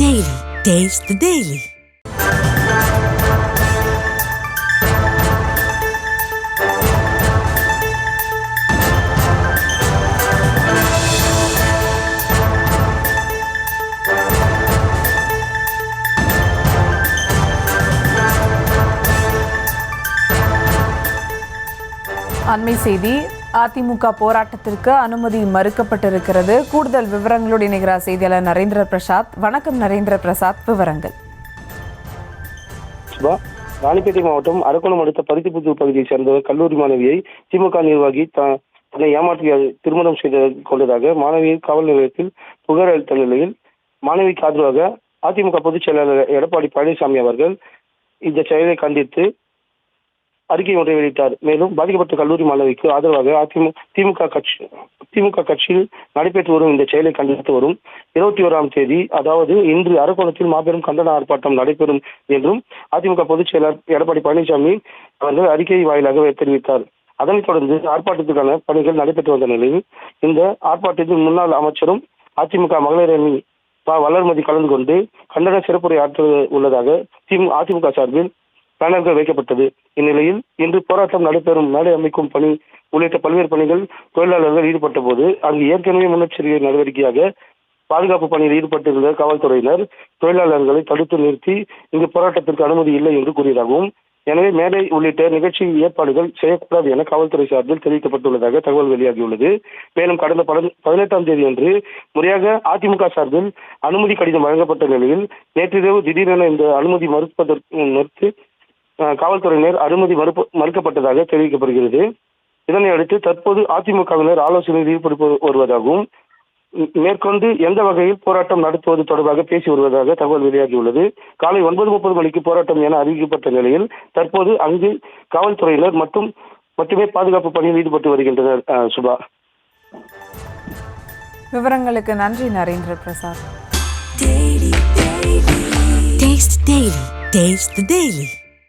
Daily. Taste the Daily. அண்மை செய்தி. அதிமுக போராட்டத்திற்கு அனுமதி மறுக்கப்பட்டிருக்கிறது. கூடுதல் விவரங்களோடு இணைகிறார் செய்தியாளர் நரேந்திர பிரசாத். வணக்கம் நரேந்திர பிரசாத், விவரங்கள். ராணிப்பேட்டை மாவட்டம் அரக்கோணம் அடுத்த பருத்திப்புத்தூர் பகுதியை சேர்ந்த கல்லூரி மாணவியை திமுக நிர்வாகி தன்னை ஏமாற்றி திருமணம் செய்து கொண்டதாக மாணவியை காவல் நிலையத்தில் புகார் அளித்த நிலையில் மாணவிக்கு ஆதரவாக அதிமுக பொதுச் செயலாளர் எடப்பாடி பழனிசாமி அவர்கள் இந்த செயலை கண்டித்து அறிக்கை ஒன்றை வெளியிட்டார். மேலும் பாதிக்கப்பட்ட கல்லூரி மாணவிக்கு ஆதரவாக திமுக கட்சியில் நடைபெற்று வரும் இந்த செயலை கண்டித்து வரும் 21ஆம் தேதி, அதாவது இன்று அரக்கோணத்தில் மாபெரும் கண்டன ஆர்ப்பாட்டம் நடைபெறும் என்றும் அதிமுக பொதுச் செயலாளர் எடப்பாடி பழனிசாமி அவர்கள் அறிக்கை வாயிலாக தெரிவித்தார். அதனைத் தொடர்ந்து ஆர்ப்பாட்டத்துக்கான பணிகள் நடைபெற்று வந்த நிலையில் இந்த ஆர்ப்பாட்டத்தில் முன்னாள் அமைச்சரும் அதிமுக மகளிர் அணி வளர்மதி கலந்து கொண்டு கண்டன சிறப்புரை ஆற்ற உள்ளதாக அதிமுக சார்பில் பேனர்கள் வைக்கப்பட்டது. இந்நிலையில் இன்று போராட்டம் நடைபெறும் மேடை அமைக்கும் பணி உள்ளிட்ட பல்வேறு பணிகள் தொழிலாளர்கள் ஈடுபட்ட போது அங்கு ஏற்கனவே முன்னெச்சரிக்கை நடவடிக்கையாக பாதுகாப்பு பணியில் ஈடுபட்டிருந்த காவல்துறையினர் தொழிலாளர்களை தடுத்து நிறுத்தி இங்கு போராட்டத்திற்கு அனுமதி இல்லை என்று கூறியதாகவும், எனவே மேடை உள்ளிட்ட நிகழ்ச்சி ஏற்பாடுகள் செய்யக்கூடாது என காவல்துறை சார்பில் தெரிவிக்கப்பட்டுள்ளதாக தகவல் வெளியாகியுள்ளது. மேலும் கடந்த 18ஆம் தேதி அன்று முறையாக அதிமுக சார்பில் அனுமதி கடிதம் வழங்கப்பட்ட நிலையில் நேற்றிரவு திடீரென இந்த அனுமதி மறுத்து காவல்துறையினர் அனுமதி மறுக்கப்பட்டதாக தெரிவிக்கப்படுகிறது. இதனை அடுத்து தற்போது அதிமுகவினர் ஆலோசனையில் ஈடுபட்டு வருவதாகவும், மேற்கொண்டு எந்த வகையில் போராட்டம் நடத்துவது தொடர்பாக பேசி வருவதாக தகவல் வெளியாகியுள்ளது. காலை 9:30 மணிக்கு போராட்டம் என அறிவிக்கப்பட்ட நிலையில் தற்போது அங்கு காவல்துறையினர் மட்டுமே பாதுகாப்பு பணியில் ஈடுபட்டு வருகின்றனர். சுபா, விவரங்களுக்கு நன்றி Narendra Prasad. Taste the Daily.